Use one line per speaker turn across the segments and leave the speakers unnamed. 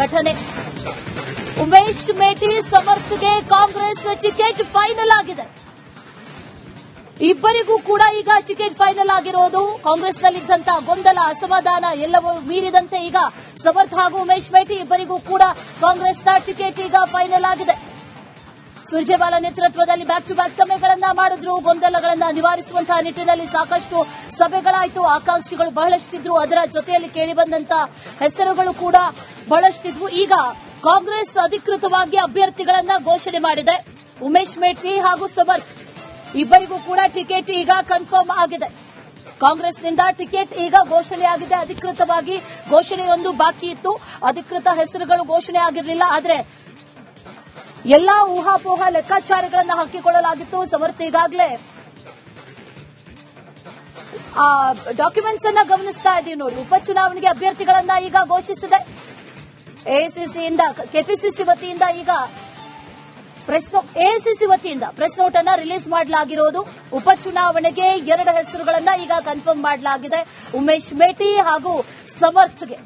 ಘಟನೆ. ಉಮೇಶ್ ಮೇಟಿ ಸಮರ್ಥ್ಗೆ Congress ticket final ಆಗಿದೆ. ಇಬ್ಬರಿಗೂ ಕೂಡ ಈಗ ಟಿಕೆಟ್ ಫೈನಲ್ ಆಗಿರೋದು. ಕಾಂಗ್ರೆಸ್ನಲ್ಲಿದ್ದಂತಹ ಗೊಂದಲ, ಅಸಮಾಧಾನ ಎಲ್ಲವೂ ಮೀರಿದಂತೆ ಈಗ ಸಮರ್ಥ್ ಹಾಗೂ ಉಮೇಶ್ ಮೇಟಿ ಇಬ್ಬರಿಗೂ ಕೂಡ ಕಾಂಗ್ರೆಸ್ನ ಟಿಕೆಟ್ ಈಗ ಫೈನಲ್ ಆಗಿದೆ. ಸುರ್ಜೇವಾಲಾ ನೇತೃತ್ವದಲ್ಲಿ ಬ್ಯಾಕ್ ಟು ಬ್ಯಾಕ್ ಸಭೆಗಳನ್ನ ಮಾಡಿದ್ರು. ಗೊಂದಲಗಳನ್ನ ನಿವಾರಿಸುವಂತಹ ನಿಟ್ಟಿನಲ್ಲಿ ಸಾಕಷ್ಟು ಸಭೆಗಳಾಯಿತು. ಆಕಾಂಕ್ಷಿಗಳು ಬಹಳಷ್ಟಿದ್ರು. ಅದರ ಜೊತೆಯಲ್ಲಿ ಕೇಳಿಬಂದಂತಹ ಹೆಸರುಗಳು ಕೂಡ ಬಹಳಷ್ಟಿದ್ವು. ಈಗ ಕಾಂಗ್ರೆಸ್ ಅಧಿಕೃತವಾಗಿ ಅಭ್ಯರ್ಥಿಗಳನ್ನ ಘೋಷಣೆ ಮಾಡಿದೆ. ಉಮೇಶ್ ಮೇಟಿ ಹಾಗೂ ಸಮರ್ಥ್ ಇಬ್ಬರಿಗೂ ಕೂಡ ಟಿಕೆಟ್ ಈಗ ಕನ್ಫರ್ಮ್ ಆಗಿದೆ. ಕಾಂಗ್ರೆಸ್ನಿಂದ ಟಿಕೆಟ್ ಈಗ ಘೋಷಣೆಯಾಗಿದೆ. ಅಧಿಕೃತವಾಗಿ ಘೋಷಣೆಯೊಂದು ಬಾಕಿ ಇತ್ತು. ಅಧಿಕೃತ ಹೆಸರುಗಳು ಘೋಷಣೆ ಆಗಿರಲಿಲ್ಲ. ಆದರೆ ಎಲ್ಲಾ ಊಹಾಪೋಹ ಲೆಕ್ಕಾಚಾರಗಳನ್ನು ಹಾಕಿಕೊಳ್ಳಲಾಗಿತ್ತು. ಸಮರ್ಥ್ ಈಗಾಗಲೇ ಡಾಕ್ಯುಮೆಂಟ್ಸ್ ಅನ್ನ ಗಮನಿಸ್ತಾ ಇದ್ದೀವಿ ನೋಡಿ. ಉಪಚುನಾವಣೆಗೆ ಅಭ್ಯರ್ಥಿಗಳನ್ನ ಈಗ ಘೋಷಿಸಿದೆ. ಎಐಸಿಸಿಯಿಂದ ಕೆಪಿಸಿಸಿ ವತಿಯಿಂದ ಈಗ ಎಐಸಿಸಿ ವತಿಯಿಂದ ಪ್ರೆಸ್ ನೋಟ್ ಅನ್ನ ರಿಲೀಸ್ ಮಾಡಲಾಗಿರೋದು. ಉಪಚುನಾವಣೆಗೆ 2 ಹೆಸರುಗಳನ್ನ ಈಗ ಕನ್ಫರ್ಮ್ ಮಾಡಲಾಗಿದೆ. ಉಮೇಶ್ ಮೇಟಿ ಹಾಗೂ ಸಮರ್ಥ್ಗೆ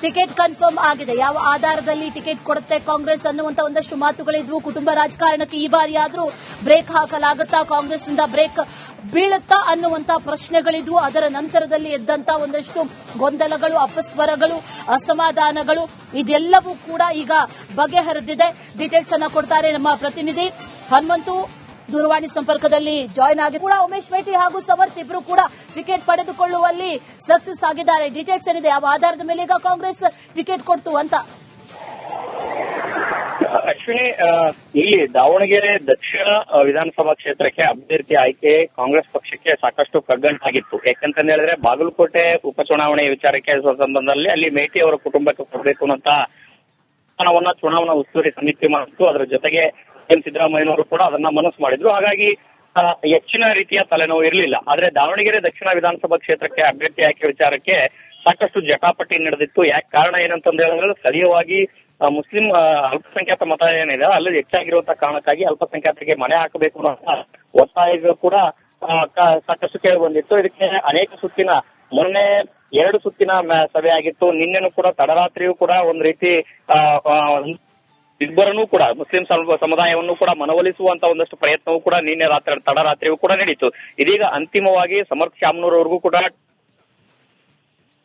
ಟಿಕೆಟ್ ಕನ್ಫರ್ಮ್ ಆಗಿದೆ. ಯಾವ ಆಧಾರದಲ್ಲಿ ಟಿಕೆಟ್ ಕೊಡುತ್ತೆ ಕಾಂಗ್ರೆಸ್ ಅನ್ನುವಂತ ಒಂದಷ್ಟು ಮಾತುಗಳಿದ್ವು. ಕುಟುಂಬ ರಾಜಕಾರಣಕ್ಕೆ ಈ ಬಾರಿಯಾದ್ರೂ ಬ್ರೇಕ್ ಹಾಕಲಾಗುತ್ತಾ, ಕಾಂಗ್ರೆಸ್ನಿಂದ ಬ್ರೇಕ್ ಬೀಳುತ್ತಾ ಅನ್ನುವಂತ ಪ್ರಶ್ನೆಗಳಿದ್ವು. ಅದರ ನಂತರದಲ್ಲಿ ಎದ್ದಂತ ಒಂದಷ್ಟು ಗೊಂದಲಗಳು, ಅಪಸ್ವರಗಳು, ಅಸಮಾಧಾನಗಳು ಇದೆಲ್ಲವೂ ಕೂಡ ಈಗ ಬಗೆಹರಿದಿದೆ. ಡೀಟೇಲ್ಸ್ ಅನ್ನ ಕೊಡ್ತಾರೆ ನಮ್ಮ ಪ್ರತಿನಿಧಿ ಹನುಮಂತು. ದೂರವಾಣಿ ಸಂಪರ್ಕದಲ್ಲಿ ಜಾಯ್ನ್ ಆಗಿ ಕೂಡ ಉಮೇಶ್ ಮೇಟಿ ಹಾಗೂ ಸಮರ್ಥ್ ಇಬ್ಬರು ಕೂಡ ಟಿಕೆಟ್ ಪಡೆದುಕೊಳ್ಳುವಲ್ಲಿ ಸಕ್ಸಸ್ ಆಗಿದ್ದಾರೆ. ಡೀಟೇಲ್ಸ್ ಏನಿದೆ, ಯಾವ ಆಧಾರದ ಮೇಲೆ ಈಗ ಕಾಂಗ್ರೆಸ್ ಟಿಕೆಟ್ ಕೊಡ್ತು ಅಂತ?
ಅಶ್ವಿನಿ, ಇಲ್ಲಿ ದಾವಣಗೆರೆ ದಕ್ಷಿಣ ವಿಧಾನಸಭಾ ಕ್ಷೇತ್ರಕ್ಕೆ ಅಭ್ಯರ್ಥಿ ಆಯ್ಕೆ ಕಾಂಗ್ರೆಸ್ ಪಕ್ಷಕ್ಕೆ ಸಾಕಷ್ಟು ಕಗ್ಗಂಟಾಗಿತ್ತು. ಯಾಕಂತ ಹೇಳಿದ್ರೆ ಬಾಗಲಕೋಟೆ ಉಪಚುನಾವಣೆ ವಿಚಾರಕ್ಕೆ ಸಂಬಂಧದಲ್ಲಿ ಅಲ್ಲಿ ಮೇಟಿ ಅವರ ಕುಟುಂಬಕ್ಕೆ ಕೊಡಬೇಕು ಅಂತ ಚುನಾವಣಾ ಉಸ್ತುವಾರಿ ಸಮಿತಿ ಮಾಡಿತ್ತು. ಅದರ ಜೊತೆಗೆ ಎಂ ಸಿದ್ದರಾಮಯ್ಯನವರು ಕೂಡ ಅದನ್ನ ಮನಸ್ಸು ಮಾಡಿದ್ರು. ಹಾಗಾಗಿ ಹೆಚ್ಚಿನ ರೀತಿಯ ತಲೆನೋವು ಇರಲಿಲ್ಲ. ಆದ್ರೆ ದಾವಣಗೆರೆ ದಕ್ಷಿಣ ವಿಧಾನಸಭಾ ಕ್ಷೇತ್ರಕ್ಕೆ ಅಭ್ಯರ್ಥಿ ಆಯ್ಕೆ ವಿಚಾರಕ್ಕೆ ಸಾಕಷ್ಟು ಜಟಾಪಟಿ ನಡೆದಿತ್ತು. ಯಾಕೆ ಕಾರಣ ಏನಂತಂದು ಹೇಳಿದ್ರೆ ಸ್ಥಳೀಯವಾಗಿ ಮುಸ್ಲಿಂ ಅಲ್ಪಸಂಖ್ಯಾತ ಮತ ಏನಿದೆ ಅಲ್ಲಿ ಹೆಚ್ಚಾಗಿರುವಂತಹ ಕಾರಣಕ್ಕಾಗಿ ಅಲ್ಪಸಂಖ್ಯಾತರಿಗೆ ಮನೆ ಹಾಕಬೇಕು ಅನ್ನೋ ಒತ್ತಾಯಗಳು ಕೂಡ ಸಾಕಷ್ಟು ಕೇಳಿ ಬಂದಿತ್ತು. ಇದಕ್ಕೆ ಅನೇಕ ಸುತ್ತಿನ ಮೊನ್ನೆ 2 ಸುತ್ತಿನ ಸಭೆ ಆಗಿತ್ತು. ನಿನ್ನೆನೂ ಕೂಡ ತಡರಾತ್ರಿಯೂ ಕೂಡ ಒಂದು ರೀತಿ ಇಬ್ಬರನ್ನೂ ಕೂಡ ಮುಸ್ಲಿಂ ಸಮುದಾಯವನ್ನು ಕೂಡ ಮನವೊಲಿಸುವಂತ ಒಂದಷ್ಟು ಪ್ರಯತ್ನವೂ ಕೂಡ ನಿನ್ನೆ ತಡರಾತ್ರಿಯೂ ಕೂಡ ನಡೀತು. ಇದೀಗ ಅಂತಿಮವಾಗಿ ಸಮರ್ಥ್ ಶಾಮನೂರ್ ಅವ್ರಿಗೂ ಕೂಡ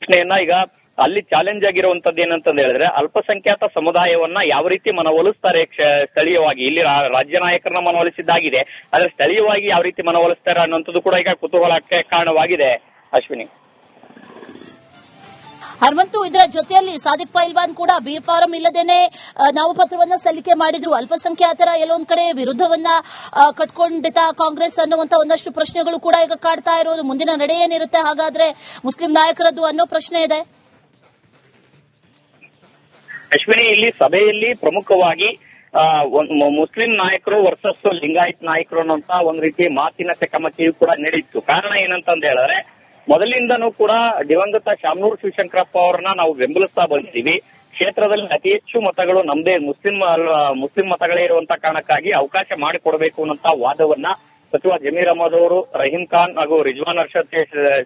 ಪ್ರಶ್ನೆಯನ್ನ ಈಗ ಅಲ್ಲಿ ಚಾಲೆಂಜ್ ಆಗಿರುವಂತದ್ದು ಏನಂತಂದು ಹೇಳಿದ್ರೆ ಅಲ್ಪಸಂಖ್ಯಾತ ಸಮುದಾಯವನ್ನ ಯಾವ ರೀತಿ ಮನವೊಲಿಸ್ತಾರೆ ಸ್ಥಳೀಯವಾಗಿ. ಇಲ್ಲಿ ರಾಜ್ಯ ನಾಯಕರನ್ನ ಮನವೊಲಿಸಿದ್ದಾಗಿದೆ, ಆದ್ರೆ ಸ್ಥಳೀಯವಾಗಿ ಯಾವ ರೀತಿ ಮನವೊಲಿಸ್ತಾರೆ ಅನ್ನೋಂಥದ್ದು ಕೂಡ ಈಗ ಕುತೂಹಲಕ್ಕೆ ಕಾರಣವಾಗಿದೆ. ಅಶ್ವಿನಿ,
ಹನುಮಂತು, ಇದರ ಜೊತೆಯಲ್ಲಿ ಸಾದಿಕ್ ಪೈಲ್ವಾನ್ ಕೂಡ ಬಿ ಫಾರಂ ಇಲ್ಲದೇನೆ ನಾಮಪತ್ರವನ್ನ ಸಲ್ಲಿಕೆ ಮಾಡಿದ್ರು. ಅಲ್ಪಸಂಖ್ಯಾತರ ಎಲ್ಲೊಂದ್ ಕಡೆ ವಿರುದ್ಧವನ್ನ ಕಟ್ಕೊಂಡಿತ ಕಾಂಗ್ರೆಸ್ ಅನ್ನುವಂತ ಒಂದಷ್ಟು ಪ್ರಶ್ನೆಗಳು ಕೂಡ ಈಗ ಕಾಡ್ತಾ ಇರೋದು. ಮುಂದಿನ ನಡೆ ಏನಿರುತ್ತೆ ಹಾಗಾದ್ರೆ ಮುಸ್ಲಿಂ ನಾಯಕರದ್ದು ಅನ್ನೋ ಪ್ರಶ್ನೆ ಇದೆ.
ಅಶ್ವಿನಿ, ಇಲ್ಲಿ ಸಭೆಯಲ್ಲಿ ಪ್ರಮುಖವಾಗಿ ಮುಸ್ಲಿಂ ನಾಯಕರು ವರ್ಸಸ್ ಲಿಂಗಾಯತ್ ನಾಯಕರು ಅನ್ನುವಂತ ಒಂದ್ ರೀತಿ ಮಾತಿನ ಚಕಮಕಿಯೂ ಕೂಡ ನಡೀತು. ಕಾರಣ ಏನಂತಂದು ಹೇಳಿದ್ರೆ ಮೊದಲಿಂದನೂ ಕೂಡ ದಿವಂಗತ ಶಾಮನೂರ್ ಶಿವಶಂಕರಪ್ಪ ಅವರನ್ನ ನಾವು ಬೆಂಬಲಿಸ್ತಾ ಬಂದಿದ್ದೀವಿ. ಕ್ಷೇತ್ರದಲ್ಲಿ ಅತಿ ಹೆಚ್ಚು ಮತಗಳು ನಮ್ದೇ ಮುಸ್ಲಿಂ ಮತಗಳೇ ಇರುವಂತ ಕಾರಣಕ್ಕಾಗಿ ಅವಕಾಶ ಮಾಡಿಕೊಡಬೇಕು ಅನ್ನೋಂತ ವಾದವನ್ನ ಸಚಿವ ಜಮೀರ್ ಅಹಮದ್ ಅವರು, ರಹೀಂ ಖಾನ್ ಹಾಗೂ ರಿಜ್ವಾನ್ ಅರ್ಷದ್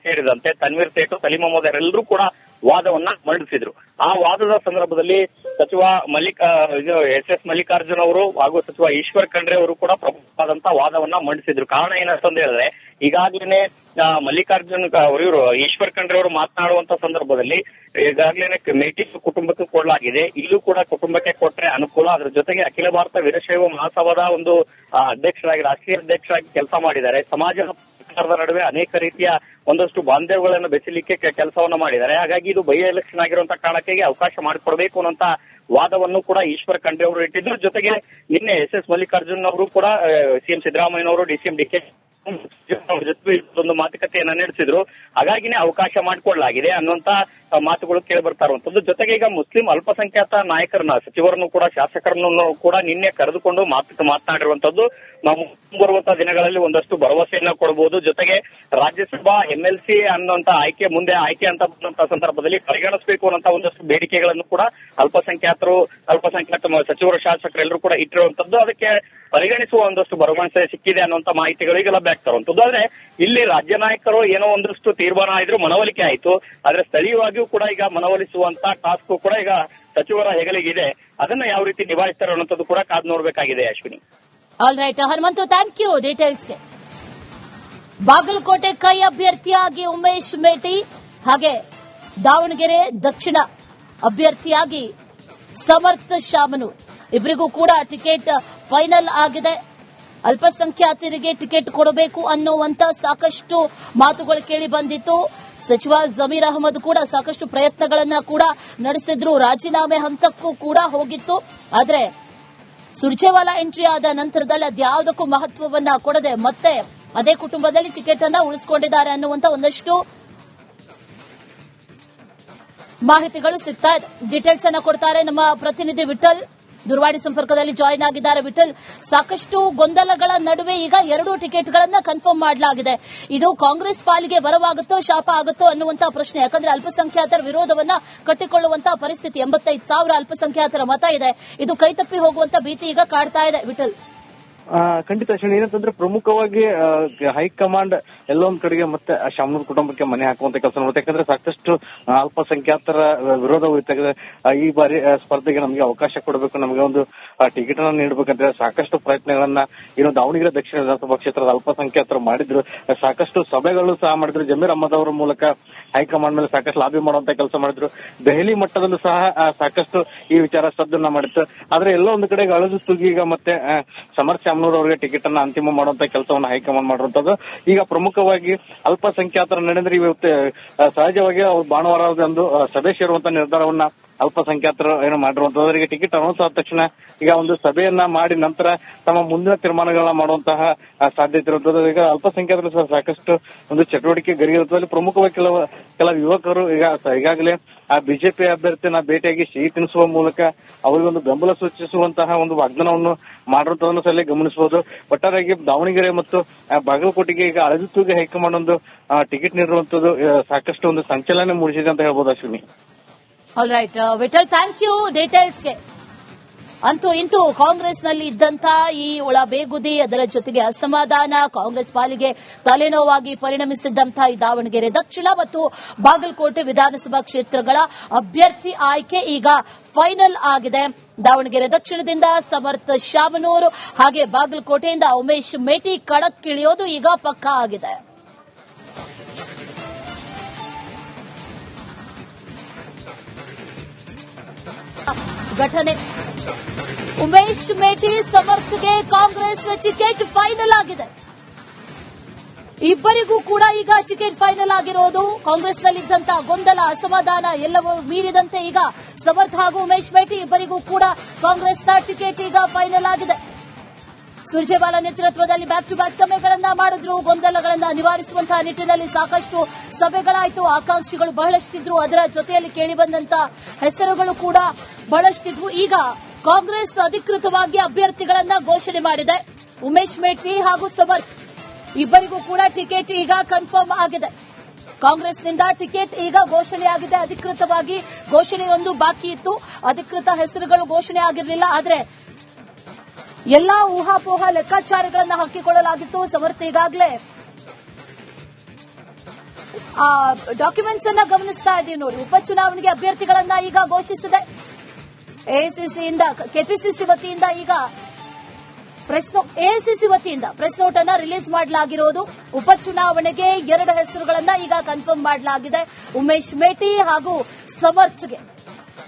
ಸೇರಿದಂತೆ ತನ್ವೀರ್ ಸೇಠು, ಸಲೀಂ ಅಹಮದ್ ಅವರೆಲ್ಲರೂ ಕೂಡ ವಾದವನ್ನ ಮಂಡಿಸಿದ್ರು. ಆ ವಾದದ ಸಂದರ್ಭದಲ್ಲಿ ಸಚಿವ ಎಸ್ ಮಲ್ಲಿಕಾರ್ಜುನ್ ಅವರು ಹಾಗೂ ಸಚಿವ ಈಶ್ವರ್ ಖಂಡ್ರೆ ಅವರು ಕೂಡ ಪ್ರಮುಖವಾದಂತಹ ವಾದವನ್ನ ಮಂಡಿಸಿದ್ರು. ಕಾರಣ ಏನಂತಂದು ಹೇಳಿದ್ರೆ ಈಗಾಗಲೇ ಮಲ್ಲಿಕಾರ್ಜುನ್ ಇವರು ಈಶ್ವರ್ ಖಂಡ್ರೆ ಅವರು ಮಾತನಾಡುವಂತ ಸಂದರ್ಭದಲ್ಲಿ ಈಗಾಗಲೇ ಮೇಟಿ ಕುಟುಂಬಕ್ಕೆ ಕೊಡಲಾಗಿದೆ, ಇಲ್ಲೂ ಕೂಡ ಕುಟುಂಬಕ್ಕೆ ಕೊಟ್ರೆ ಅನುಕೂಲ. ಅದರ ಜೊತೆಗೆ ಅಖಿಲ ಭಾರತ ವೀರಶೈವ ಮಹಾಸಭಾದ ಒಂದು ಅಧ್ಯಕ್ಷರಾಗಿ, ರಾಷ್ಟ್ರೀಯ ಅಧ್ಯಕ್ಷರಾಗಿ ಕೆಲಸ ಮಾಡಿದ್ದಾರೆ. ಸಮಾಜ ಸರ್ಕಾರದ ನಡುವೆ ಅನೇಕ ರೀತಿಯ ಒಂದಷ್ಟು ಬಾಂಧವ್ಯಗಳನ್ನು ಬೆಸಲಿಕ್ಕೆ ಕೆಲಸವನ್ನ ಮಾಡಿದ್ದಾರೆ. ಹಾಗಾಗಿ ಇದು ಬೈ ಎಲೆಕ್ಷನ್ ಆಗಿರುವಂತಹ ಕಾರಣಕ್ಕೆ ಅವಕಾಶ ಮಾಡಿಕೊಡಬೇಕು ಅನ್ನೋಂತ ವಾದವನ್ನು ಕೂಡ ಈಶ್ವರ್ ಖಂಡ್ರೆ ಅವರು ಇಟ್ಟಿದ್ರು. ಜೊತೆಗೆ ನಿನ್ನೆ ಎಸ್ ಮಲ್ಲಿಕಾರ್ಜುನ್ ಅವರು ಕೂಡ ಸಿಎಂ ಸಿದ್ದರಾಮಯ್ಯನವರು, ಡಿಸಿಎಂ ಡಿಕೆ ಜೊತೆ ಒಂದು ಮಾತುಕತೆಯನ್ನ ನಡೆಸಿದ್ರು. ಹಾಗಾಗಿನೇ ಅವಕಾಶ ಮಾಡಿಕೊಳ್ಳಲಾಗಿದೆ ಅನ್ನುವಂತ ಮಾತುಗಳು ಕೇಳಿ ಬರ್ತಾ ಇರುವಂತದ್ದು. ಜೊತೆಗೆ ಈಗ ಮುಸ್ಲಿಂ ಅಲ್ಪಸಂಖ್ಯಾತ ನಾಯಕರನ್ನ, ಸಚಿವರನ್ನು ಕೂಡ, ಶಾಸಕರನ್ನು ಕೂಡ ನಿನ್ನೆ ಕರೆದುಕೊಂಡು ಮಾತನಾಡಿರುವಂತದ್ದು. ನಾವು ಮುಂಬರುವಂತಹ ದಿನಗಳಲ್ಲಿ ಒಂದಷ್ಟು ಭರವಸೆಯನ್ನ ಕೊಡಬಹುದು. ಜೊತೆಗೆ ರಾಜ್ಯಸಭಾ ಎಂಎಲ್ಸಿ ಅನ್ನುವಂತ ಮುಂದೆ ಆಯ್ಕೆ ಅಂತ ಬಂದಂತಹ ಸಂದರ್ಭದಲ್ಲಿ ಪರಿಗಣಿಸಬೇಕು ಅನ್ನೋಂತ ಒಂದಷ್ಟು ಬೇಡಿಕೆಗಳನ್ನು ಕೂಡ ಅಲ್ಪಸಂಖ್ಯಾತ ಸಚಿವರು, ಶಾಸಕರೆಲ್ಲರೂ ಕೂಡ ಇಟ್ಟಿರುವಂತದ್ದು. ಅದಕ್ಕೆ ಪರಿಗಣಿಸುವ ಒಂದಷ್ಟು ಭರವಸೆ ಸಿಕ್ಕಿದೆ ಅನ್ನುವಂತ ಮಾಹಿತಿಗಳು ಈಗ ಲಭ್ಯ ಆಗ್ತಾ ಇರುವಂತದ್ದು. ಆದ್ರೆ ಇಲ್ಲಿ ರಾಜ್ಯ ನಾಯಕರು ಏನೋ ಒಂದಷ್ಟು ತೀರ್ಮಾನ ಆದ್ರೂ ಮನವೊಲಿಕೆ ಆಯಿತು. ಆದ್ರೆ ಸ್ಥಳೀಯವಾಗಿಯೂ ಕೂಡ ಈಗ ಮನವೊಲಿಸುವಂತ ಟಾಸ್ಕ್ ಕೂಡ ಈಗ ಸಚಿವರ ಹೆಗಲಿಗಿದೆ. ಅದನ್ನ ಯಾವ ರೀತಿ ನಿಭಾಯಿಸ್ತಾರೆ ಅನ್ನೋದು ಕೂಡ ಕಾದು ನೋಡಬೇಕಾಗಿದೆ. Ashwini,
all right Hanumanthu, thank you ಡೀಟೇಲ್ಸ್ಗೆ. ಬಾಗಲಕೋಟೆ ಕೈ ಅಭ್ಯರ್ಥಿಯಾಗಿ ಉಮೇಶ್ ಮೇಟಿ, ಹಾಗೆ ದಾವಣಗೆರೆ ದಕ್ಷಿಣ ಅಭ್ಯರ್ಥಿಯಾಗಿ ಸಮರ್ಥ ಶಾಮನೂರ್, ಇಬ್ಬರಿಗೂ ಕೂಡ ಟಿಕೆಟ್ ಫೈನಲ್ ಆಗಿದೆ. ಅಲ್ಪಸಂಖ್ಯಾತರಿಗೆ ಟಿಕೆಟ್ ಕೊಡಬೇಕು ಅನ್ನುವಂತ ಸಾಕಷ್ಟು ಮಾತುಗಳು ಕೇಳಿ ಬಂದಿತ್ತು. ಸಚಿವ ಜಮೀರ್ ಅಹಮದ್ ಕೂಡ ಸಾಕಷ್ಟು ಪ್ರಯತ್ನಗಳನ್ನ ಕೂಡ ನಡೆಸಿದ್ರು, ರಾಜೀನಾಮೆ ಹಂತಕ್ಕೂ ಕೂಡ ಹೋಗಿತ್ತು. ಆದ್ರೆ ಸುರ್ಜೇವಾಲಾ ಎಂಟ್ರಿ ಆದ ನಂತರದಲ್ಲಿ ಅದ್ಯಾವುದಕ್ಕೂ ಮಹತ್ವವನ್ನ ಕೊಡದೆ ಮತ್ತೆ ಅದೇ ಕುಟುಂಬದಲ್ಲಿ ಟಿಕೆಟ್ ಅನ್ನ ಉಳಿಸಿಕೊಂಡಿದ್ದಾರೆ ಅನ್ನುವಂತ ಒಂದಷ್ಟು ಮಾಹಿತಿಗಳು ಸಿಗ್ತಾ ಇದೆ. ಡೀಟೇಲ್ಸ್ ಅನ್ನ ಕೊಡ್ತಾರೆ ನಮ್ಮ ಪ್ರತಿನಿಧಿ ವಿಠಲ್, ದೂರವಾಣಿ ಸಂಪರ್ಕದಲ್ಲಿ ಜಾಯಿನ್ ಆಗಿದ್ದಾರೆ. ವಿಠಲ್, ಸಾಕಷ್ಟು ಗೊಂದಲಗಳ ನಡುವೆ ಈಗ 2 ಟಿಕೆಟ್ಗಳನ್ನ ಕನ್ಫರ್ಮ್ ಮಾಡಲಾಗಿದೆ. ಇದು ಕಾಂಗ್ರೆಸ್ ಪಾಲಿಗೆ ವರವಾಗುತ್ತೋ ಶಾಪ ಆಗುತ್ತೋ ಅನ್ನುವಂತಹ ಪ್ರಶ್ನೆ. ಯಾಕಂದ್ರೆ ಅಲ್ಪಸಂಖ್ಯಾತರ ವಿರೋಧವನ್ನ ಕಟ್ಟಿಕೊಳ್ಳುವಂತಹ ಪರಿಸ್ಥಿತಿ, 85,000 ಅಲ್ಪಸಂಖ್ಯಾತರ ಮತ ಇದೆ. ಇದು ಕೈತಪ್ಪಿ ಹೋಗುವಂತ ಭೀತಿ ಈಗ ಕಾಡ್ತಾ ಇದೆ. ವಿಠಲ್,
ಖಂಡಿತ ಅಶ್ವಿನಿ, ಏನಂತಂದ್ರೆ ಪ್ರಮುಖವಾಗಿ ಹೈಕಮಾಂಡ್ ಎಲ್ಲೊಂದ್ ಕಡೆಗೆ ಮತ್ತೆ ಶಾಮನೂರ್ ಕುಟುಂಬಕ್ಕೆ ಮನೆ ಹಾಕುವಂತ ಕೆಲಸ ಮಾಡುತ್ತೆ. ಯಾಕಂದ್ರೆ ಸಾಕಷ್ಟು ಅಲ್ಪಸಂಖ್ಯಾತರ ವಿರೋಧ ಹೋಯ್ತಾಗಿದೆ. ಈ ಬಾರಿ ಸ್ಪರ್ಧೆಗೆ ನಮಗೆ ಅವಕಾಶ ಕೊಡಬೇಕು, ನಮಗೆ ಒಂದು ಟಿಕೆಟ್ ಅನ್ನ ನೀಡಬೇಕಂತ ಸಾಕಷ್ಟು ಪ್ರಯತ್ನಗಳನ್ನ ಏನು ದಾವಣಗೆರೆ ದಕ್ಷಿಣ ವಿಧಾನಸಭಾ ಕ್ಷೇತ್ರದ ಅಲ್ಪಸಂಖ್ಯಾತರು ಮಾಡಿದ್ರು. ಸಾಕಷ್ಟು ಸಭೆಗಳು ಸಹ ಮಾಡಿದ್ರು. ಜಮೀರ್ ಅಹಮದ್ ಅವರ ಮೂಲಕ ಹೈಕಮಾಂಡ್ ಮೇಲೆ ಸಾಕಷ್ಟು ಲಾಬಿ ಮಾಡುವಂತ ಕೆಲಸ ಮಾಡಿದ್ರು. ದೆಹಲಿ ಮಟ್ಟದಲ್ಲೂ ಸಹ ಸಾಕಷ್ಟು ಈ ವಿಚಾರ ಸದ್ದನ್ನ ಮಾಡಿತ್ತು. ಆದ್ರೆ ಎಲ್ಲೋ ಒಂದು ಕಡೆಗೆ ಅಳದು ತೂಗಿ ಈಗ ಮತ್ತೆ ಸಮರ್ಥ ಶಾಮನೂರ್ ಅವರಿಗೆ ಟಿಕೆಟ್ ಅನ್ನ ಅಂತಿಮ ಮಾಡುವಂತ ಕೆಲಸವನ್ನ ಹೈಕಮಾಂಡ್ ಮಾಡಿರುವಂತದ್ದು. ಈಗ ಪ್ರಮುಖವಾಗಿ ಅಲ್ಪಸಂಖ್ಯಾತರ ನಡೆದ್ರೆ ಇವತ್ತು ಸಹಜವಾಗಿ ಅವರು ಭಾನುವಾರದಂದು ಸಭೆ ಸೇರುವಂತ ನಿರ್ಧಾರವನ್ನ ಅಲ್ಪಸಂಖ್ಯಾತರು ಏನು ಮಾಡಿರುವಂತದ್ದು. ಅವರಿಗೆ ಟಿಕೆಟ್ ಅನೌನ್ಸ್ ಆದ ತಕ್ಷಣ ಈಗ ಒಂದು ಸಭೆಯನ್ನ ಮಾಡಿ ನಂತರ ತಮ್ಮ ಮುಂದಿನ ತೀರ್ಮಾನಗಳನ್ನ ಮಾಡುವಂತಹ ಸಾಧ್ಯತೆ ಇರುತ್ತದೆ. ಈಗ ಅಲ್ಪಸಂಖ್ಯಾತರು ಸಹ ಸಾಕಷ್ಟು ಒಂದು ಚಟುವಟಿಕೆ ಗರಿಗಿರುತ್ತದೆ. ಪ್ರಮುಖವಾಗಿ ಕೆಲ ಯುವಕರು ಈಗಾಗಲೇ ಆ ಬಿಜೆಪಿ ಅಭ್ಯರ್ಥಿನ ಭೇಟಿಯಾಗಿ ಸಿಹಿ ತಿನ್ನಿಸುವ ಮೂಲಕ ಅವರಿಗೊಂದು ಬೆಂಬಲ ಸೂಚಿಸುವಂತಹ ಒಂದು ವಾಗ್ದಾನವನ್ನು ಮಾಡಿರುವುದನ್ನು ಸಹ ಗಮನಿಸಬಹುದು. ಒಟ್ಟಾರೆಯಾಗಿ ದಾವಣಗೆರೆ ಮತ್ತು ಬಾಗಲಕೋಟೆಗೆ ಈಗ ಅಳದು ತೂಗಿ ಹೈಕಮಾಂಡ್ ಒಂದು ಟಿಕೆಟ್ ನೀಡಿರುವಂತದ್ದು ಸಾಕಷ್ಟು ಒಂದು ಸಂಚಲನ ಮೂಡಿಸಿದೆ ಅಂತ ಹೇಳ್ಬೋದು Ashwini.
All right Vittal, thank you ಡೀಟೇಲ್ಸ್ಗೆ. ಅಂತೂ ಇಂತೂ ಕಾಂಗ್ರೆಸ್ನಲ್ಲಿ ಇದ್ದಂತ ಈ ಒಳಬೇಗುದಿ, ಅದರ ಜೊತೆಗೆ ಅಸಮಾಧಾನ ಕಾಂಗ್ರೆಸ್ ಪಾಲಿಗೆ ತಲೆನೋವಾಗಿ ಪರಿಣಮಿಸಿದ್ದಂತಹ ಈ ದಾವಣಗೆರೆ ದಕ್ಷಿಣ ಮತ್ತು ಬಾಗಲಕೋಟೆ ವಿಧಾನಸಭಾ ಕ್ಷೇತ್ರಗಳ ಅಭ್ಯರ್ಥಿ ಆಯ್ಕೆ ಈಗ ಫೈನಲ್ ಆಗಿದೆ. ದಾವಣಗೆರೆ ದಕ್ಷಿಣದಿಂದ ಸಮರ್ಥ ಶಾಮನೂರು, ಹಾಗೆ ಬಾಗಲಕೋಟೆಯಿಂದ ಉಮೇಶ್ ಮೇಟಿ ಕಣಕ್ಕಿಳಿಯೋದು ಈಗ ಪಕ್ಕಾ ಆಗಿದೆ. ಘಟನೆ ಉಮೇಶ್ ಮೇಟಿ ಸಮರ್ಥ್ಗೆ ಕಾಂಗ್ರೆಸ್ ಟಿಕೆಟ್ ಫೈನಲ್ ಆಗಿದೆ. ಇಬ್ಬರಿಗೂ ಕೂಡ ಈಗ ಟಿಕೆಟ್ ಫೈನಲ್ ಆಗಿರೋದು. ಕಾಂಗ್ರೆಸ್ನಲ್ಲಿದ್ದಂತಹ ಗೊಂದಲ, ಅಸಮಾಧಾನ ಎಲ್ಲವೂ ಮೀರಿದಂತೆ ಈಗ ಸಮರ್ಥ್ ಹಾಗೂ ಉಮೇಶ್ ಮೇಟಿ ಇಬ್ಬರಿಗೂ ಕೂಡ ಕಾಂಗ್ರೆಸ್ನ ಟಿಕೆಟ್ ಈಗ ಫೈನಲ್ ಆಗಿದೆ. ಸುರ್ಜೇವಾಲಾ ನೇತೃತ್ವದಲ್ಲಿ ಬ್ಯಾಕ್ ಟು ಬ್ಯಾಕ್ ಸಭೆಗಳನ್ನ ಮಾಡಿದ್ರು. ಗೊಂದಲಗಳನ್ನ ನಿವಾರಿಸುವಂತಹ ನಿಟ್ಟಿನಲ್ಲಿ ಸಾಕಷ್ಟು ಸಭೆಗಳಾಯಿತು. ಆಕಾಂಕ್ಷಿಗಳು ಬಹಳಷ್ಟಿದ್ರು. ಅದರ ಜೊತೆಯಲ್ಲಿ ಕೇಳಿಬಂದಂತ ಹೆಸರುಗಳು ಕೂಡ ಬಹಳಷ್ಟಿದ್ವು. ಈಗ ಕಾಂಗ್ರೆಸ್ ಅಧಿಕೃತವಾಗಿ ಅಭ್ಯರ್ಥಿಗಳನ್ನ ಘೋಷಣೆ ಮಾಡಿದೆ. ಉಮೇಶ್ ಮೇಟಿ ಹಾಗೂ ಸಮರ್ಥ್ ಇಬ್ಬರಿಗೂ ಕೂಡ ಟಿಕೆಟ್ ಈಗ ಕನ್ಫರ್ಮ್ ಆಗಿದೆ. ಕಾಂಗ್ರೆಸ್ನಿಂದ ಟಿಕೆಟ್ ಈಗ ಘೋಷಣೆಯಾಗಿದೆ. ಅಧಿಕೃತವಾಗಿ ಘೋಷಣೆಯೊಂದು ಬಾಕಿ ಇತ್ತು. ಅಧಿಕೃತ ಹೆಸರುಗಳು ಘೋಷಣೆ ಆಗಿರಲಿಲ್ಲ. ಆದರೆ ಎಲ್ಲಾ ಊಹಾಪೋಹ ಲೆಕ್ಕಾಚಾರಗಳನ್ನು ಹಾಕಿಕೊಳ್ಳಲಾಗಿತ್ತು. ಸಮರ್ಥ್ ಈಗಾಗಲೇ ಡಾಕ್ಯುಮೆಂಟ್ಸ್ ಅನ್ನ ಗಮನಿಸ್ತಾ ಇದ್ದೀವಿ ನೋಡಿ. ಉಪಚುನಾವಣೆಗೆ ಅಭ್ಯರ್ಥಿಗಳನ್ನ ಈಗ ಘೋಷಿಸಿದೆ. ಎಐಸಿಸಿಯಿಂದ ಕೆಪಿಸಿಸಿ ವತಿಯಿಂದ ಈಗ ಎಐಸಿಸಿ ವತಿಯಿಂದ ಪ್ರೆಸ್ ನೋಟ್ ಅನ್ನ ರಿಲೀಸ್ ಮಾಡಲಾಗಿರೋದು. ಉಪಚುನಾವಣೆಗೆ 2 ಹೆಸರುಗಳನ್ನ ಈಗ ಕನ್ಫರ್ಮ್ ಮಾಡಲಾಗಿದೆ. ಉಮೇಶ್ ಮೇಟಿ ಹಾಗೂ ಸಮರ್ಥ್ಗೆ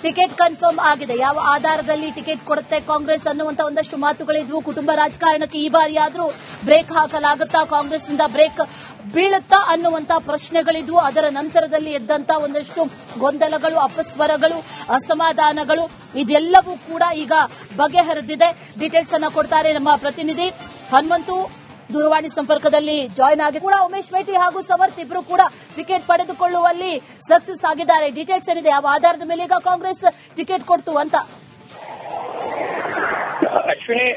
ಟಿಕೆಟ್ ಕನ್ಫರ್ಮ್ ಆಗಿದೆ. ಯಾವ ಆಧಾರದಲ್ಲಿ ಟಿಕೆಟ್ ಕೊಡುತ್ತೆ ಕಾಂಗ್ರೆಸ್ ಅನ್ನುವಂತ ಒಂದಷ್ಟು ಮಾತುಗಳಿದ್ವು. ಕುಟುಂಬ ರಾಜಕಾರಣಕ್ಕೆ ಈ ಬಾರಿಯಾದ್ರೂ ಬ್ರೇಕ್ ಹಾಕಲಾಗುತ್ತಾ, ಕಾಂಗ್ರೆಸ್ನಿಂದ ಬ್ರೇಕ್ ಬೀಳುತ್ತಾ ಅನ್ನುವಂತ ಪ್ರಶ್ನೆಗಳಿದ್ವು. ಅದರ ನಂತರದಲ್ಲಿ ಎದ್ದಂತ ಒಂದಷ್ಟು ಗೊಂದಲಗಳು, ಅಪಸ್ವರಗಳು, ಅಸಮಾಧಾನಗಳು ಇದೆಲ್ಲವೂ ಕೂಡ ಈಗ ಬಗೆಹರಿದಿದೆ. ಡೀಟೇಲ್ಸ್ ಅನ್ನ ಕೊಡ್ತಾರೆ ನಮ್ಮ ಪ್ರತಿನಿಧಿ ಹನುಮಂತು, ದೂರವಾಣಿ ಸಂಪರ್ಕದಲ್ಲಿ ಜಾಯಿನ್ ಆಗಿ ಕೂಡ ಉಮೇಶ್ ಮೇಟಿ ಹಾಗೂ ಸಮರ್ಥ್ ಇಬ್ಬರು ಕೂಡ ಟಿಕೆಟ್ ಪಡೆದುಕೊಳ್ಳುವಲ್ಲಿ ಸಕ್ಸಸ್ ಆಗಿದ್ದಾರೆ. ಡೀಟೇಲ್ಸ್ ಏನಿದೆ, ಯಾವ ಆಧಾರದ ಮೇಲೆ ಈಗ ಕಾಂಗ್ರೆಸ್ ಟಿಕೆಟ್ ಕೊಡ್ತು ಅಂತ?
ಅಶ್ವಿನಿ,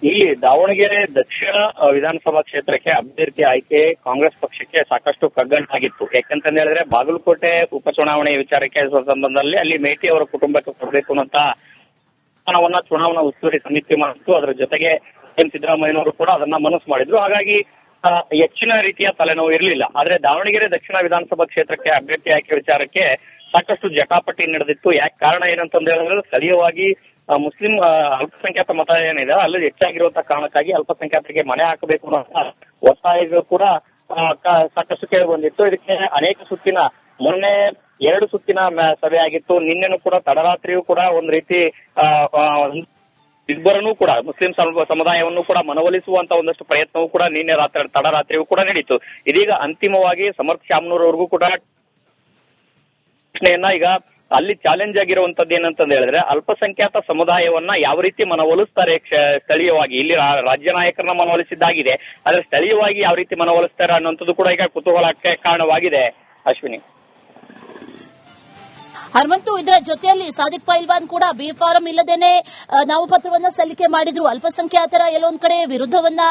ಇಲ್ಲಿ ದಾವಣಗೆರೆ ದಕ್ಷಿಣ ವಿಧಾನಸಭಾ ಕ್ಷೇತ್ರಕ್ಕೆ ಅಭ್ಯರ್ಥಿ ಆಯ್ಕೆ ಕಾಂಗ್ರೆಸ್ ಪಕ್ಷಕ್ಕೆ ಸಾಕಷ್ಟು ಕಗ್ಗಂಟಾಗಿತ್ತು. ಯಾಕಂತ ಹೇಳಿದ್ರೆ ಬಾಗಲಕೋಟೆ ಉಪಚುನಾವಣೆ ವಿಚಾರಕ್ಕೆ ಸಂಬಂಧದಲ್ಲಿ ಅಲ್ಲಿ ಮೇಟಿ ಅವರ ಕುಟುಂಬಕ್ಕೆ ಕೊಡಬೇಕು ಅಂತ ಚುನಾವಣಾ ಉಸ್ತುವಾರಿ ಸಮಿತಿ ಮಾಡಿತ್ತು. ಅದರ ಜೊತೆಗೆ ಸಿದ್ದರಾಮಯ್ಯನವರು ಕೂಡ ಅದನ್ನ ಮನಸ್ಸು ಮಾಡಿದ್ರು. ಹಾಗಾಗಿ ಹೆಚ್ಚಿನ ರೀತಿಯ ತಲೆನೋವು ಇರಲಿಲ್ಲ. ಆದ್ರೆ ದಾವಣಗೆರೆ ದಕ್ಷಿಣ ವಿಧಾನಸಭಾ ಕ್ಷೇತ್ರಕ್ಕೆ ಅಭ್ಯರ್ಥಿ ಆಯ್ಕೆ ವಿಚಾರಕ್ಕೆ ಸಾಕಷ್ಟು ಜಟಾಪಟಿ ನಡೆದಿತ್ತು. ಯಾಕೆ ಕಾರಣ ಏನಂತಂದ ಹೇಳಿದ್ರೆ ಸ್ಥಳೀಯವಾಗಿ ಮುಸ್ಲಿಂ ಅಲ್ಪಸಂಖ್ಯಾತ ಮತ ಏನಿದೆ ಅಲ್ಲಿ ಹೆಚ್ಚಾಗಿರುವಂತಹ ಕಾರಣಕ್ಕಾಗಿ ಅಲ್ಪಸಂಖ್ಯಾತರಿಗೆ ಮನೆ ಹಾಕಬೇಕು ಅನ್ನೋ ಒತ್ತಾಯಗಳು ಕೂಡ ಸಾಕಷ್ಟು ಕೇಳಿ ಬಂದಿತ್ತು. ಇದಕ್ಕೆ ಅನೇಕ ಸುತ್ತಿನ ಮೊನ್ನೆ 2 ಸುತ್ತಿನ ಸಭೆ ಆಗಿತ್ತು. ನಿನ್ನೆನೂ ಕೂಡ ತಡರಾತ್ರಿಯೂ ಕೂಡ ಒಂದ್ ರೀತಿ ಇಬ್ಬರನ್ನೂ ಕೂಡ ಮುಸ್ಲಿಂ ಸಮುದಾಯವನ್ನು ಕೂಡ ಮನವೊಲಿಸುವಂತ ಒಂದಷ್ಟು ಪ್ರಯತ್ನವೂ ಕೂಡ ನಿನ್ನೆ ತಡರಾತ್ರಿಯೂ ಕೂಡ ನಡೀತು. ಇದೀಗ ಅಂತಿಮವಾಗಿ ಸಮರ್ಥ ಶಾಮನೂರ್ ಅವ್ರಿಗೂ ಕೂಡ ಪ್ರಶ್ನೆಯನ್ನ ಈಗ ಅಲ್ಲಿ ಚಾಲೆಂಜ್ ಆಗಿರುವಂತದ್ದು ಏನಂತ ಹೇಳಿದ್ರೆ ಅಲ್ಪಸಂಖ್ಯಾತ ಸಮುದಾಯವನ್ನ ಯಾವ ರೀತಿ ಮನವೊಲಿಸ್ತಾರೆ ಸ್ಥಳೀಯವಾಗಿ. ಇಲ್ಲಿ ರಾಜ್ಯ ನಾಯಕರನ್ನ ಮನವೊಲಿಸಿದ್ದಾಗಿದೆ, ಆದ್ರೆ ಸ್ಥಳೀಯವಾಗಿ ಯಾವ ರೀತಿ ಮನವೊಲಿಸ್ತಾರೆ ಅನ್ನುವಂಥದ್ದು ಕೂಡ ಈಗ ಕುತೂಹಲಕ್ಕೆ ಕಾರಣವಾಗಿದೆ. ಅಶ್ವಿನಿ,
ಹನುಮಂತು, ಇದರ ಜೊತೆಯಲ್ಲಿ ಸಾದಿಕ್ ಪೈಲ್ವಾನ್ ಕೂಡ ಬಿ ಫಾರಂ ಇಲ್ಲದೇನೆ ನಾಮಪತ್ರವನ್ನ ಸಲ್ಲಿಕೆ ಮಾಡಿದ್ರು. ಅಲ್ಪಸಂಖ್ಯಾತರ ಎಲ್ಲೊಂದ್ ಕಡೆ ವಿರುದ್ಧವನ್ನ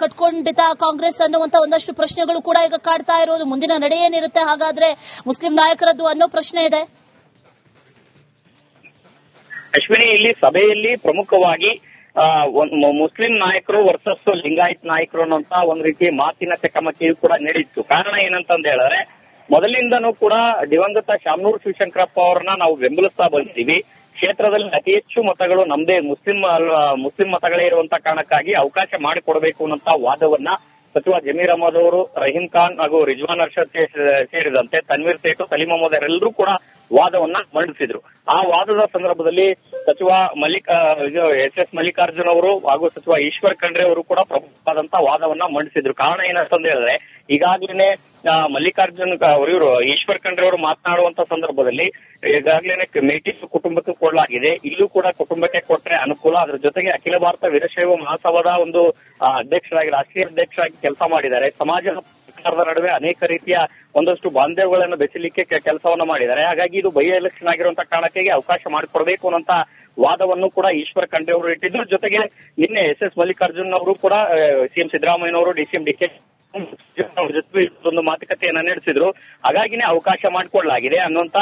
ಕಟ್ಕೊಂಡಿತ ಕಾಂಗ್ರೆಸ್ ಅನ್ನುವಂತ ಒಂದಷ್ಟು ಪ್ರಶ್ನೆಗಳು ಕೂಡ ಈಗ ಕಾಡ್ತಾ ಇರೋದು. ಮುಂದಿನ ನಡೆ ಏನಿರುತ್ತೆ ಹಾಗಾದ್ರೆ ಮುಸ್ಲಿಂ ನಾಯಕರದ್ದು ಅನ್ನೋ ಪ್ರಶ್ನೆ ಇದೆ.
ಅಶ್ವಿನಿ, ಇಲ್ಲಿ ಸಭೆಯಲ್ಲಿ ಪ್ರಮುಖವಾಗಿ ಮುಸ್ಲಿಂ ನಾಯಕರು ವರ್ಸಸ್ ಲಿಂಗಾಯತ್ ನಾಯಕರು ಅನ್ನುವಂತ ಒಂದ್ ರೀತಿ ಮಾತಿನ ಚಕಮಕಿಯೂ ಕೂಡ ನಡೀತು. ಕಾರಣ ಏನಂತಂದ ಹೇಳಿದ್ರೆ ಮೊದಲಿಂದನೂ ಕೂಡ ದಿವಂಗತ ಶಾಮನೂರ್ ಶಿವಶಂಕರಪ್ಪ ಅವರನ್ನ ನಾವು ಬೆಂಬಲಿಸ್ತಾ ಬಂದಿದ್ದೀವಿ. ಕ್ಷೇತ್ರದಲ್ಲಿ ಅತಿ ಹೆಚ್ಚು ಮತಗಳು ನಮ್ದೇ ಮುಸ್ಲಿಂ ಮತಗಳೇ ಇರುವಂತ ಕಾರಣಕ್ಕಾಗಿ ಅವಕಾಶ ಮಾಡಿಕೊಡಬೇಕು ಅನ್ನುವಂತ ವಾದವನ್ನ ಸಚಿವ ಜಮೀರ್ ಅಹಮದ್ ಅವರು, ರಹೀಂ ಖಾನ್ ಹಾಗೂ ರಿಜ್ವಾನ್ ಅರ್ಷದ್ ಸೇರಿದಂತೆ ತನ್ವೀರ್ ಸೇಠು, ಸಲೀಂ ಅಹಮದ್ ಅವರೆಲ್ಲರೂ ಕೂಡ ವಾದವನ್ನ ಮಂಡಿಸಿದ್ರು. ಆ ವಾದದ ಸಂದರ್ಭದಲ್ಲಿ ಸಚಿವ ಎಸ್ ಮಲ್ಲಿಕಾರ್ಜುನ್ ಅವರು ಹಾಗೂ ಸಚಿವ ಈಶ್ವರ್ ಖಂಡ್ರೆ ಅವರು ಕೂಡ ಪ್ರಮುಖವಾದಂತಹ ವಾದವನ್ನ ಮಂಡಿಸಿದ್ರು. ಕಾರಣ ಏನಂತಂದ ಹೇಳಿದ್ರೆ ಈಗಾಗಲೇ ಮಲ್ಲಿಕಾರ್ಜುನ್ ಇವರು ಈಶ್ವರ್ ಖಂಡ್ರೆ ಅವರು ಮಾತನಾಡುವಂತ ಸಂದರ್ಭದಲ್ಲಿ ಈಗಾಗಲೇ ಮೇಟಿ ಕುಟುಂಬಕ್ಕೆ ಕೊಡಲಾಗಿದೆ, ಇಲ್ಲೂ ಕೂಡ ಕುಟುಂಬಕ್ಕೆ ಕೊಟ್ಟರೆ ಅನುಕೂಲ. ಅದರ ಜೊತೆಗೆ ಅಖಿಲ ಭಾರತ ವೀರಶೈವ ಮಹಾಸಭಾದ ಒಂದು ಅಧ್ಯಕ್ಷರಾಗಿ, ರಾಷ್ಟ್ರೀಯ ಅಧ್ಯಕ್ಷರಾಗಿ ಕೆಲಸ ಮಾಡಿದ್ದಾರೆ. ಸಮಾಜ ಸರ್ಕಾರದ ನಡುವೆ ಅನೇಕ ರೀತಿಯ ಒಂದಷ್ಟು ಬಾಂಧವ್ಯಗಳನ್ನು ಬೆಸಲಿಕ್ಕೆ ಕೆಲಸವನ್ನ ಮಾಡಿದ್ದಾರೆ. ಹಾಗಾಗಿ ಇದು ಬೈ ಎಲೆಕ್ಷನ್ ಆಗಿರುವಂತಹ ಕಾರಣಕ್ಕೆ ಅವಕಾಶ ಮಾಡಿಕೊಡಬೇಕು ಅನ್ನೋಂತ ವಾದವನ್ನು ಕೂಡ ಈಶ್ವರ್ ಖಂಡ್ರೆ ಅವರು ಇಟ್ಟಿದ್ರು. ಜೊತೆಗೆ ನಿನ್ನೆ ಎಸ್ ಮಲ್ಲಿಕಾರ್ಜುನ್ ಅವರು ಕೂಡ ಸಿಎಂ ಸಿದ್ದರಾಮಯ್ಯನವರು, ಡಿಸಿಎಂ ಡಿಕೆ ಜೊತೆ ಒಂದು ಮಾತುಕತೆಯನ್ನ ನಡೆಸಿದ್ರು. ಹಾಗಾಗಿನೇ ಅವಕಾಶ ಮಾಡಿಕೊಡಲಾಗಿದೆ ಅನ್ನುವಂತ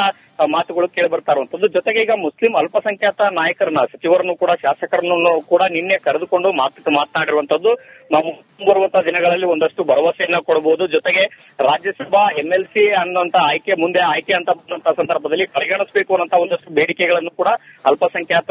ಮಾತುಗಳು ಕೇಳಿ ಬರ್ತಾ ಇರುವಂತದ್ದು. ಜೊತೆಗೆ ಈಗ ಮುಸ್ಲಿಂ ಅಲ್ಪಸಂಖ್ಯಾತ ನಾಯಕರನ್ನ, ಸಚಿವರನ್ನು ಕೂಡ, ಶಾಸಕರನ್ನು ಕೂಡ ನಿನ್ನೆ ಕರೆದುಕೊಂಡು ಮಾತನಾಡಿರುವಂತದ್ದು. ನಾವು ಬರುವಂತಹ ದಿನಗಳಲ್ಲಿ ಒಂದಷ್ಟು ಭರವಸೆಯನ್ನ ಕೊಡಬಹುದು. ಜೊತೆಗೆ ರಾಜ್ಯಸಭಾ ಎಂಎಲ್ಸಿ ಅನ್ನುವಂತ ಮುಂದೆ ಆಯ್ಕೆ ಅಂತ ಬಂದಂತಹ ಸಂದರ್ಭದಲ್ಲಿ ಪರಿಗಣಿಸಬೇಕು ಅನ್ನೋಂತ ಒಂದಷ್ಟು ಬೇಡಿಕೆಗಳನ್ನು ಕೂಡ ಅಲ್ಪಸಂಖ್ಯಾತ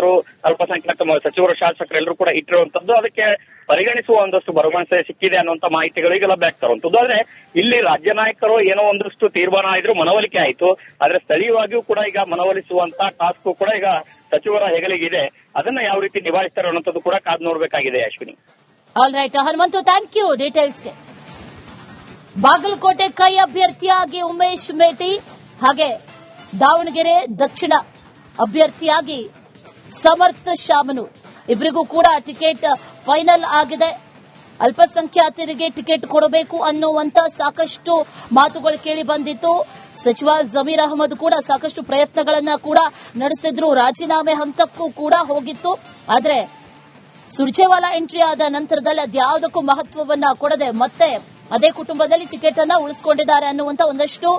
ಸಚಿವರು, ಶಾಸಕರೆಲ್ಲರೂ ಕೂಡ ಇಟ್ಟಿರುವಂತದ್ದು. ಅದಕ್ಕೆ ಪರಿಗಣಿಸುವ ಒಂದಷ್ಟು ಭರವಸೆ ಸಿಕ್ಕಿದೆ ಅನ್ನುವಂತ ಮಾಹಿತಿಗಳು ಈಗ ಲಭ್ಯ ಆಗ್ತಾ ಇರುವಂತದ್ದು. ಆದ್ರೆ ಇಲ್ಲಿ ರಾಜ್ಯ ನಾಯಕರು ಏನೋ ಒಂದಷ್ಟು ತೀರ್ಮಾನ ಆದ್ರೂ ಮನವೊಲಿಕೆ ಆಯಿತು. ಆದ್ರೆ ಸ್ಥಳೀಯವಾಗಿಯೂ ಕೂಡ ಈಗ ಮನವೊಲಿಸುವಂತ ಟಾಸ್ಕ್ ಕೂಡ ಈಗ ಸಚಿವರ ಹೆಗಲಿಗಿದೆ. ಅದನ್ನ ಯಾವ ರೀತಿ ನಿಭಾಯಿಸ್ತಾರೆ ಅನ್ನೋಂಥದ್ದು ಕೂಡ ಕಾದು ನೋಡಬೇಕಾಗಿದೆ. Ashwini,
all right Hanumanthu, thank you ಡೀಟೇಲ್ಸ್ಗೆ. ಬಾಗಲಕೋಟೆ ಕೈ ಅಭ್ಯರ್ಥಿಯಾಗಿ ಉಮೇಶ್ ಮೇಟಿ, ಹಾಗೆ ದಾವಣಗೆರೆ ದಕ್ಷಿಣ ಅಭ್ಯರ್ಥಿಯಾಗಿ ಸಮರ್ಥ ಶಾಮನೂರ್, ಇಬ್ಬರಿಗೂ ಕೂಡ ಟಿಕೆಟ್ ಫೈನಲ್ ಆಗಿದೆ. ಅಲ್ಪಸಂಖ್ಯಾತರಿಗೆ ಟಿಕೆಟ್ ಕೊಡಬೇಕು ಅನ್ನುವಂತ ಸಾಕಷ್ಟು ಮಾತುಗಳು ಕೇಳಿ ಬಂದಿತ್ತು. ಸಚಿವ ಜಮೀರ್ ಅಹಮದ್ ಕೂಡ ಸಾಕಷ್ಟು ಪ್ರಯತ್ನಗಳನ್ನ ಕೂಡ ನಡೆಸಿದ್ರು. ರಾಜೀನಾಮೆ ಹಂತಕ್ಕೂ ಕೂಡ ಹೋಗಿತ್ತು. ಆದ್ರೆ ಸುರ್ಜೇವಾಲಾ ಎಂಟ್ರಿ ಆದ ನಂತರದಲ್ಲಿ ಅದ್ಯಾವುದಕ್ಕೂ ಮಹತ್ವವನ್ನ ಕೊಡದೆ ಮತ್ತೆ ಅದೇ ಕುಟುಂಬದಲ್ಲಿ ಟಿಕೆಟ್ ಅನ್ನ ಉಳಿಸಿಕೊಂಡಿದ್ದಾರೆ ಅನ್ನುವಂತ ಒಂದಷ್ಟು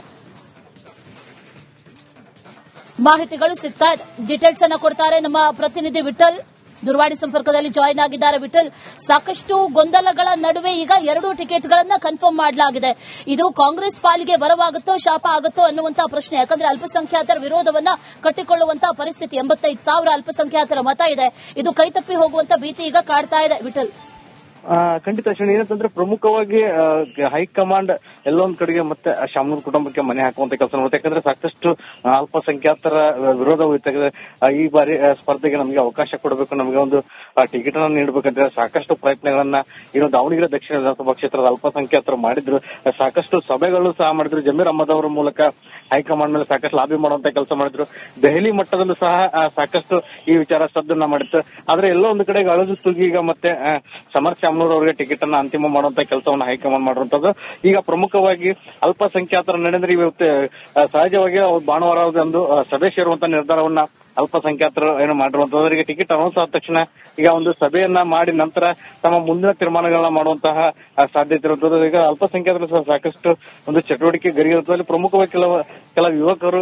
ಮಾಹಿತಿಗಳು ಸಿಗ್ತಾ ಇದೆ. ಡೀಟೇಲ್ಸ್ ಅನ್ನ ಕೊಡ್ತಾರೆ ನಮ್ಮ ಪ್ರತಿನಿಧಿ ವಿಠಲ್, ದೂರವಾಣಿ ಸಂಪರ್ಕದಲ್ಲಿ ಜಾಯಿನ್ ಆಗಿದ್ದಾರೆ. ವಿಠಲ್, ಸಾಕಷ್ಟು ಗೊಂದಲಗಳ ನಡುವೆ ಈಗ 2 ಟಿಕೆಟ್ಗಳನ್ನ ಕನ್ಫರ್ಮ್ ಮಾಡಲಾಗಿದೆ. ಇದು ಕಾಂಗ್ರೆಸ್ ಪಾಲಿಗೆ ವರವಾಗುತ್ತೋ ಶಾಪ ಆಗುತ್ತೋ ಅನ್ನುವಂತಹ ಪ್ರಶ್ನೆ. ಯಾಕಂದ್ರೆ ಅಲ್ಪಸಂಖ್ಯಾತರ ವಿರೋಧವನ್ನ ಕಟ್ಟಿಕೊಳ್ಳುವಂತಹ ಪರಿಸ್ಥಿತಿ, 85,000 ಅಲ್ಪಸಂಖ್ಯಾತರ ಮತ ಇದೆ. ಇದು ಕೈತಪ್ಪಿ ಹೋಗುವಂತ ಭೀತಿ ಈಗ ಕಾಡ್ತಾ ಇದೆ. ವಿಠಲ್,
ಖಂಡಿತ ಶ್ರೇಣಿ, ಏನಂತಂದ್ರೆ ಪ್ರಮುಖವಾಗಿ ಹೈಕಮಾಂಡ್ ಎಲ್ಲೊಂದ್ ಕಡೆಗೆ ಮತ್ತೆ ಶಾಮನೂರ್ ಕುಟುಂಬಕ್ಕೆ ಮನೆ ಹಾಕುವಂತ ಕೆಲಸ ಮಾಡುತ್ತೆ. ಯಾಕಂದ್ರೆ ಸಾಕಷ್ಟು ಅಲ್ಪಸಂಖ್ಯಾತರ ವಿರೋಧ ಹೋಯ್ತು. ಈ ಬಾರಿ ಸ್ಪರ್ಧೆಗೆ ನಮಗೆ ಅವಕಾಶ ಕೊಡಬೇಕು, ನಮಗೆ ಒಂದು ಟಿಕೆಟ್ ಅನ್ನು ನೀಡಬೇಕಂತ ಸಾಕಷ್ಟು ಪ್ರಯತ್ನಗಳನ್ನ ಇನ್ನು ದಾವಣಗೆರೆ ದಕ್ಷಿಣ ವಿಧಾನಸಭಾ ಕ್ಷೇತ್ರದ ಅಲ್ಪಸಂಖ್ಯಾತರು ಮಾಡಿದ್ರು. ಸಾಕಷ್ಟು ಸಭೆಗಳು ಸಹ ಮಾಡಿದ್ರು. ಜಮೀರ್ ಅಹಮದ್ ಅವರ ಮೂಲಕ ಹೈಕಮಾಂಡ್ ಮೇಲೆ ಸಾಕಷ್ಟು ಲಾಬಿ ಮಾಡುವಂತ ಕೆಲಸ ಮಾಡಿದ್ರು. ದೆಹಲಿ ಮಟ್ಟದಲ್ಲೂ ಸಹ ಸಾಕಷ್ಟು ಈ ವಿಚಾರ ಸದ್ದನ್ನ ಮಾಡಿತ್ತು. ಆದ್ರೆ ಎಲ್ಲೋ ಒಂದು ಕಡೆ ಅಳದು ತೂಗಿ ಈಗ ಮತ್ತೆ ಸಮರ್ಥ ಶಾಮನೂರ್ ಅವರಿಗೆ ಟಿಕೆಟ್ ಅನ್ನ ಅಂತಿಮ ಮಾಡುವಂತ ಕೆಲಸವನ್ನು ಹೈಕಮಾಂಡ್ ಮಾಡಿರುವಂತದ್ದು. ಈಗ ಪ್ರಮುಖವಾಗಿ ಅಲ್ಪಸಂಖ್ಯಾತರ ನಡೆದ್ರೆ ಇವತ್ತು ಸಹಜವಾಗಿ ಭಾನುವಾರದಂದು ಸಭೆ ಸೇರುವಂತ ನಿರ್ಧಾರವನ್ನ ಅಲ್ಪಸಂಖ್ಯಾತರು ಏನು ಮಾಡಿರುವಂತದ್ದು. ಅವರಿಗೆ ಟಿಕೆಟ್ ಅನೌನ್ಸ್ ಆದ ತಕ್ಷಣ ಈಗ ಒಂದು ಸಭೆಯನ್ನ ಮಾಡಿ ನಂತರ ತಮ್ಮ ಮುಂದಿನ ತೀರ್ಮಾನಗಳನ್ನ ಮಾಡುವಂತಹ ಸಾಧ್ಯತೆ ಇರುವಂತದ್ದು. ಈಗ ಅಲ್ಪಸಂಖ್ಯಾತರು ಸಹ ಸಾಕಷ್ಟು ಒಂದು ಚಟುವಟಿಕೆ ಗರಿಗಿರುತ್ತದೆ. ಪ್ರಮುಖವಾಗಿ ಕೆಲ ಯುವಕರು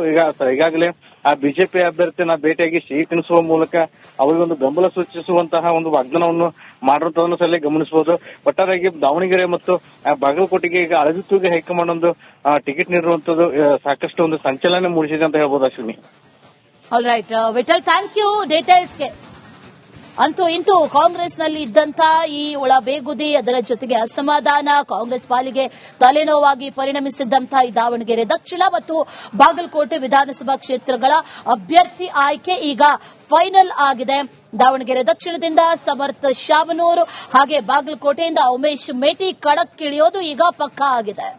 ಈಗಾಗಲೇ ಆ ಬಿಜೆಪಿ ಅಭ್ಯರ್ಥಿನ ಭೇಟಿಯಾಗಿ ಸಿಹಿ ತಿನ್ನಿಸುವ ಮೂಲಕ ಅವರಿಗೊಂದು ಬೆಂಬಲ ಸೂಚಿಸುವಂತಹ ಒಂದು ವಾಗ್ದಾನವನ್ನು ಮಾಡಿರುವುದನ್ನು ಸಹ ಗಮನಿಸಬಹುದು. ಒಟ್ಟಾರೆಯಾಗಿ ದಾವಣಗೆರೆ ಮತ್ತು ಬಾಗಲಕೋಟೆಗೆ ಈಗ ಅಳವಿತೂಗಿ ಹೈಕಮಾಂಡ್ ಒಂದು ಟಿಕೆಟ್ ನೀಡಿರುವಂತದ್ದು ಸಾಕಷ್ಟು ಒಂದು ಸಂಚಲನ ಮೂಡಿಸಿದೆ ಅಂತ ಹೇಳ್ಬೋದು Ashwini.
All right Vittal, thank you ಡೀಟೇಲ್ಸ್ಗೆ. ಅಂತೂ ಇಂತೂ ಕಾಂಗ್ರೆಸ್ನಲ್ಲಿ ಇದ್ದಂತ ಈ ಒಳಬೇಗುದಿ, ಅದರ ಜೊತೆಗೆ ಅಸಮಾಧಾನ ಕಾಂಗ್ರೆಸ್ ಪಾಲಿಗೆ ತಲೆನೋವಾಗಿ ಪರಿಣಮಿಸಿದ್ದಂತಹ ಈ ದಾವಣಗೆರೆ ದಕ್ಷಿಣ ಮತ್ತು ಬಾಗಲಕೋಟೆ ವಿಧಾನಸಭಾ ಕ್ಷೇತ್ರಗಳ ಅಭ್ಯರ್ಥಿ ಆಯ್ಕೆ ಈಗ ಫೈನಲ್ ಆಗಿದೆ. ದಾವಣಗೆರೆ ದಕ್ಷಿಣದಿಂದ ಸಮರ್ಥ ಶಾಮನೂರು ಹಾಗೆ ಬಾಗಲಕೋಟೆಯಿಂದ ಉಮೇಶ್ ಮೇಟಿ ಕಣಕ್ಕಿಳಿಯೋದು ಈಗ ಪಕ್ಕಾ ಆಗಿದೆ.